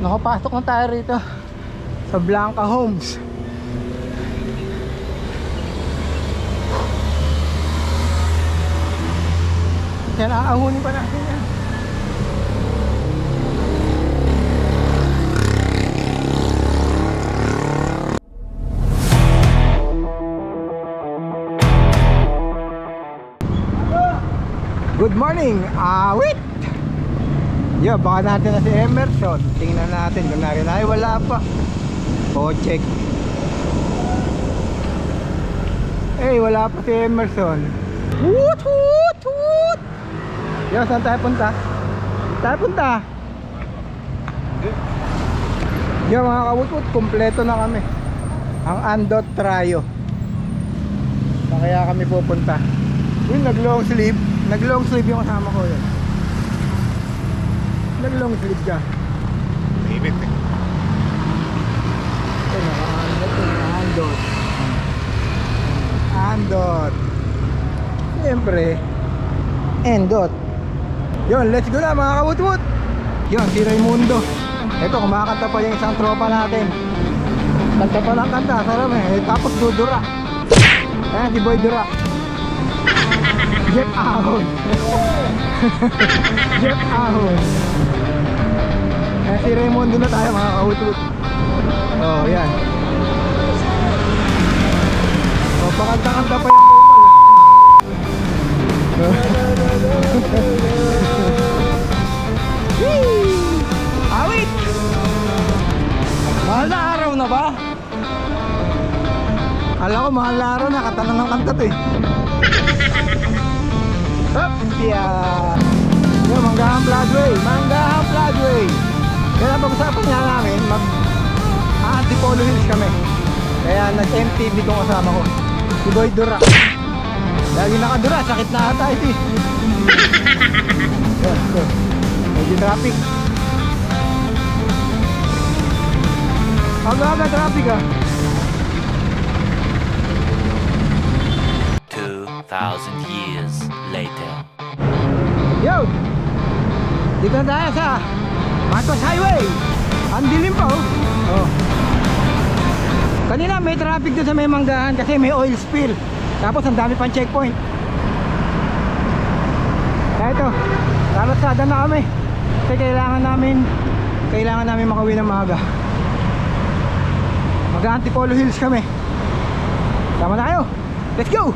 Nakapasok na tayo rito sa Blanca Homes. Yan, aahunin pa natin yan. Good morning, awit! Yo, baka natin na si Emerson. Tingnan natin kung narin ay wala pa. O, check. Eh, wala pa si Emerson. Woot, woot, woot! Yo, saan tayo punta? Tayo punta? Yo, mga kawut-wut, kompleto na kami. Ang Andot Trio. Saan kaya kami pupunta? Uy, nag-long sleeve. Nag-long sleeve yung kasama ko yun. Nag-long sleeve ka. Init eh. Ito, naka-Andot. Andot. Siyempre, Endot. Yun, let's go na mga kawut-wut. Yun, si Raimundo. Ito, kumakanta pa yung isang tropa natin. Kanta pa lang kanta, sarap eh. Tapos dudura. Ayan, si Boy Dura. Jeff Ahon. Jeff Ahon. Si Raimundo na tayo mga kawut-wut. Oh, yan. Oh, pakanta-kanta pa yung awit! Mahal na araw na ba? Alam ko mahal na araw na, katanong ng kanta to eh. Hop! Yeah! Yo, Manggahan Floodway! Manggahan Floodway! Kaya pag-usapan nga namin, mag-Antipolo Hills kami. Kaya nag-MTV kong kasama ko, si Boy Dura. Lagi nakadura, sakit na ata ito eh. Medyo traffic. Aga-aga traffic ah. 2,000 years later. Yo! Dito na tayo sa Matos Highway. Ang dilim pa oh. Oh. Kanina may traffic doon sa may Manggahan kasi may oil spill. Tapos ang dami pang checkpoint. Kaya ito, kalasada na kami. Kasi kailangan namin makauwi ng maaga. Mag-Antipolo Hills kami. Sama tayo. Let's go!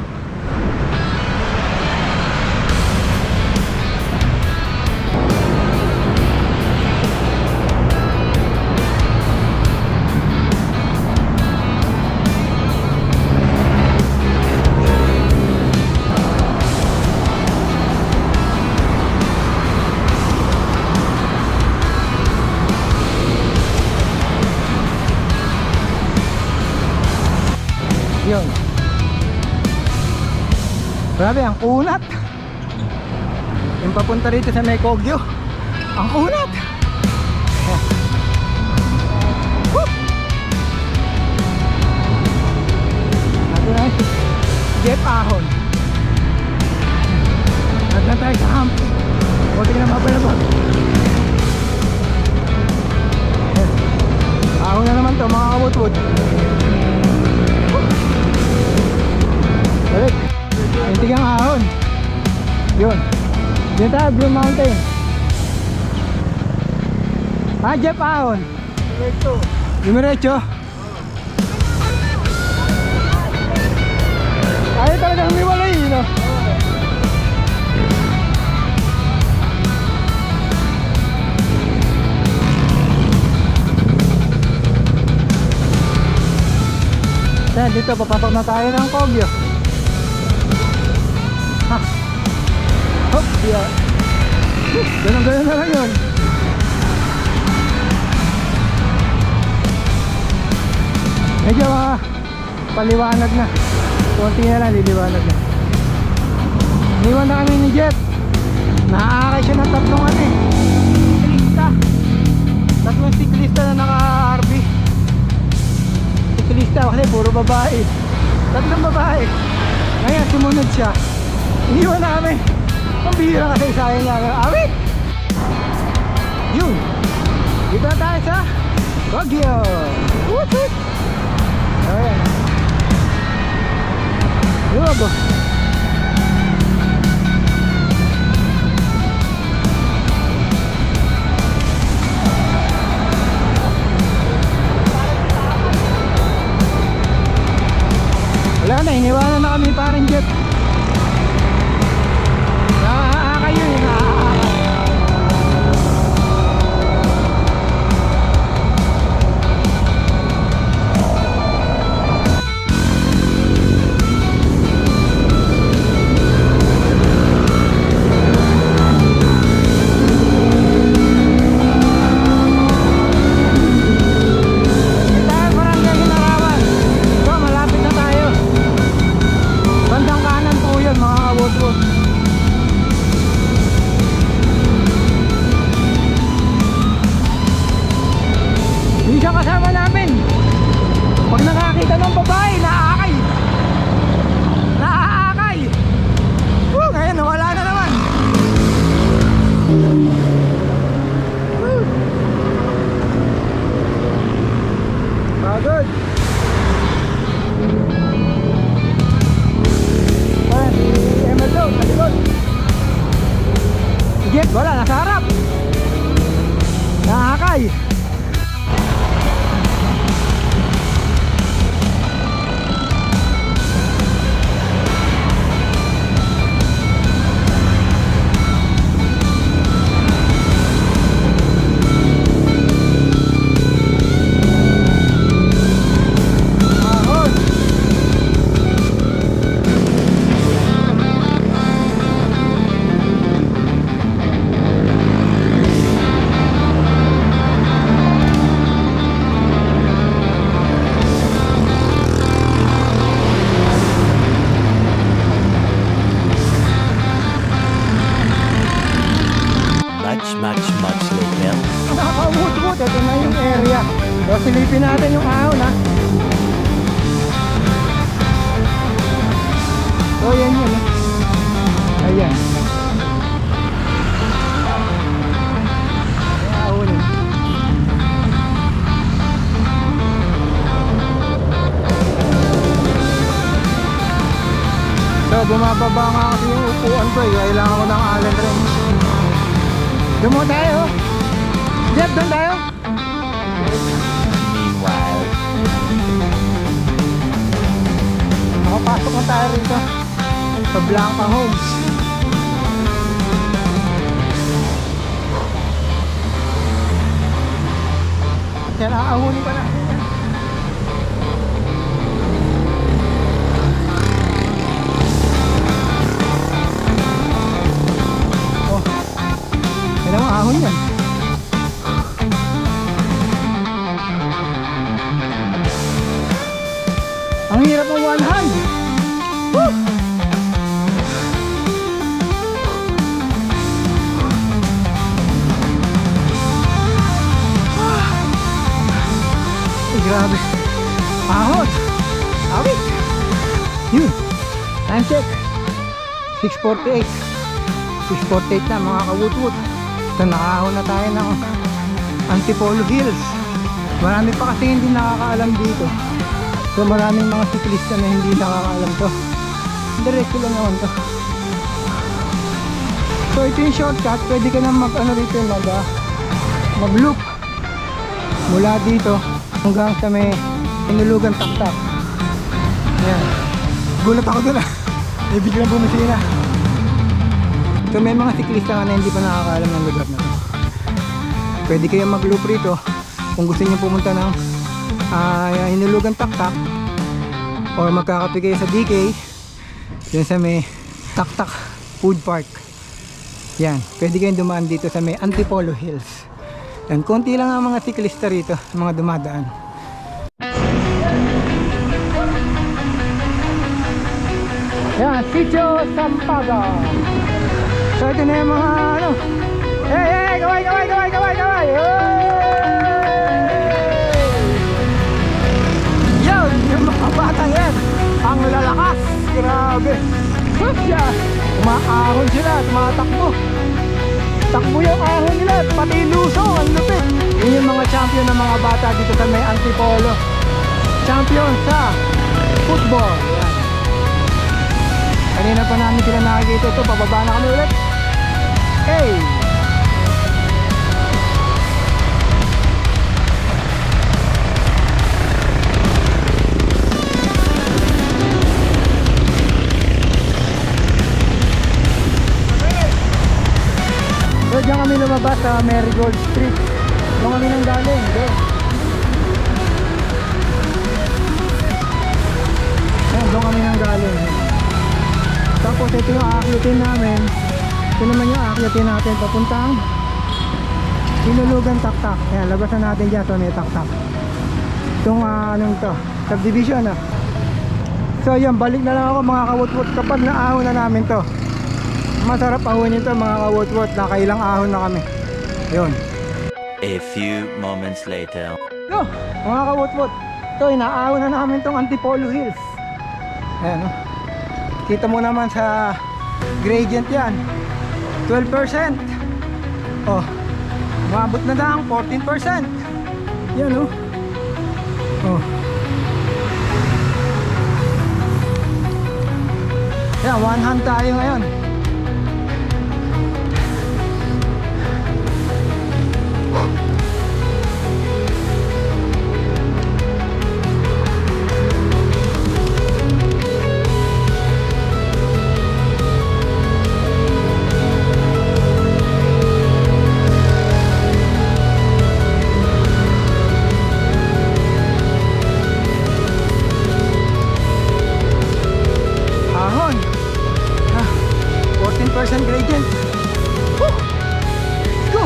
Yun. Grabe, ang kunat. Yung papunta rito sa may Kogyo, ang kunat. Woo! Natin na si Jeff Ahon. Natin na tayo sa hump. Buti na mapalabot. Ahon na naman to mga kabutbut. Balik. Yung tigang ahon. Yun. Dito tayo, Blue Mountain. Ah, Jeff Ahon. Diretso. Ayaw talagang umiwalay, no? Yan, dito papasok na tayo ng Kogyo. Ha. Hop, yeah. Ganun na lang yun. Medyo paliwanag na. Konti na lang, liliwanag na. Iniwan na kami ni Jeff. Nakaakay siya ng tatlong siklista. Tatlong siklista na naka-RV. Siklista kasi puro babae. Tatlong babae. Ngayon sumunod siya. Iniwan na kami. Ang bihira kasi sayang niya. Awit! Yun. Dito na tayo sa Baguio. Woot woot. Ayan. Lugo. Wala na, iniwanan na kami parang jet. Naaakay yun, naaakay. Minsan kasama namin, pag nakakita ng babae, naaakay. Naaakay. Ngayon, nawala na naman. Pagod. Ayan, si Emma Joe, malikot. Si Jeff, wala, nasa harap. Naaakay. Much later. Nakakaumut-mut, ito na yung area. So silipin natin yung ahon ha. So yan yun ha. Ayan. Yung ahon yun. So bumababa nga kasi yung upuan ko eh. Kailangan ko ng Allen wrench. Doon mo tayo. Jeff, doon tayo. Meanwhile, Nakapasok na tayo rito sa Blanca Homes. Yan, aahunin pa natin yan. Oh, yan ang ahon yan. Ang hirap ng one hand. Woo! Ay, grabe. Ahon. Awit. Yun. Time check. 6:48. 6:48 na mga kawut-wut. So nakahon na tayo ng Antipolo Hills. Marami pa kasi hindi nakakaalam dito. So maraming mga siklista na hindi nakakaalam to. Diretso lang naman to. So ito yung shortcut. Pwede ka na rito mag-loop mula dito hanggang sa may Inulugan Taktak. Ayan. Gulat ako dun ah. May biglang bumisina. So may mga siklista nga na hindi pa nakakaalam ng lugar na to. Pwede kayong mag-loop rito kung gusto niyo pumunta ng Inulugan Taktak or magkakape kayo sa DK dyan sa may Taktak Food Park. Yan, pwede kayong dumaan dito sa may Antipolo Hills. Yan, konti lang ang mga siklista rito, mga dumadaan. Yan, Sitio Sampaga. So ito na yung mga ano. Hey, kaway! Yan, yung mga batang yan. Ang lalakas, grabe. Susya, umaahon sila, tumatakbo. Takbo yung ahon nila, pati luso, ang lupit. Yun yung mga ng mga bata dito sa may Antipolo. Champion sa football. Yan. Kanina pa namin sila nakikita. Ito, pababa na kami ulit. Hey! So diyan kami lumabas sa Marigold Street. Doon kami nang galing. Doon. Ayan, doon kami nang galing. Tapos ito yung aakyatin namin. Ito naman yung aakyatin natin papuntang Hinulugan Taktak. Ayan, labasan natin dyan sa may Taktak. Itong anong to, subdivision ah. So yan, balik na lang ako mga kawutwut kapag naahon na namin to. Masarap ahonin ito mga kawutwut. Nakailang ahon na kami. Yun. A few moments later. Yo, mga kawutwut, ito inaahon na namin tong Antipolo Hills. Ayan, oh. Kita mo naman sa gradient yan, 12%. Oh, umabot na lang 14%. Yan, oh. Oh. Yan, one hand tayo ngayon. Ahon. Ah, 14% gradient. Woo! Go!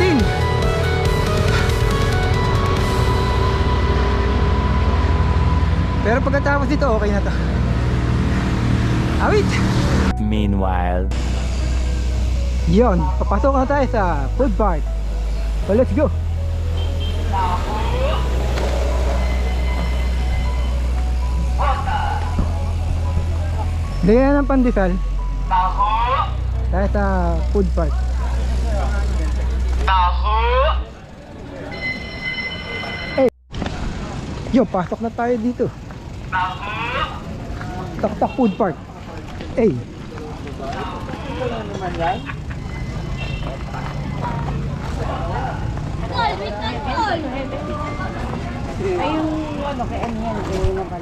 16. Pero pagkatapos dito, okay na to. Awit! Meanwhile. Yon, papasok na tayo sa food park. So let's go. Lagyan ng pandesal. Tayo sa food park. Eh, yo, pasok na tayo dito. Taktak food park. Eh. Ay, yung ano, kay Aniel, kay Nabal.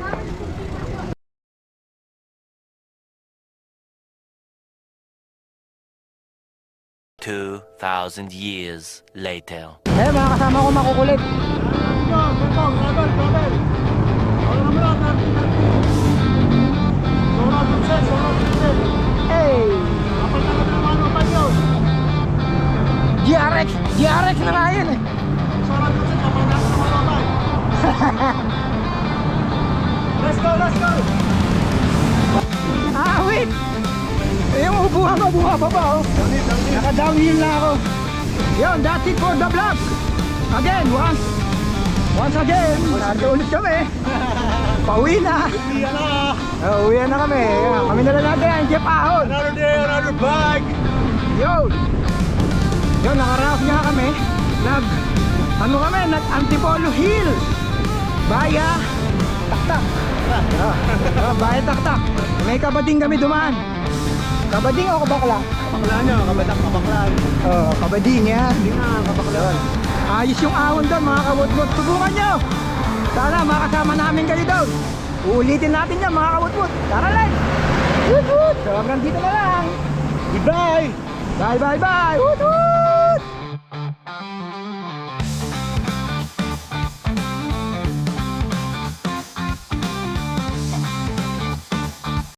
2,000 years later. Eh, mga kasama ko makukulit. Hey! GRX na nga yun eh. Let's go, let's go! Ah, wait! Eh, yung upuhan ko, bumababa oh. Naka-downhill na ako. Yun, that's it for the vlog. Again, once again, nandito ulit kami. Pauwi na. Uwi na kami. Yan, kami na lang natin, Jeff Ahon. Another day, another bag! Yun, nakaraos nga kami. Nag-Antipolo Hills. Baya Taktak. Baya Taktak. May kabading kami dumaan. Kabading o kabakla? Kabakla nyo, kabaklaan. Kabading yan. Hindi na, kabaklaan. Ayos yung ahon doon mga kawutwut. Subukan nyo. Sana makasama namin kayo doon. Uulitin natin yan mga kawutwut. Tara let's. Woot woot. So hanggang dito na lang. Goodbye! Bye bye bye. Woot woot.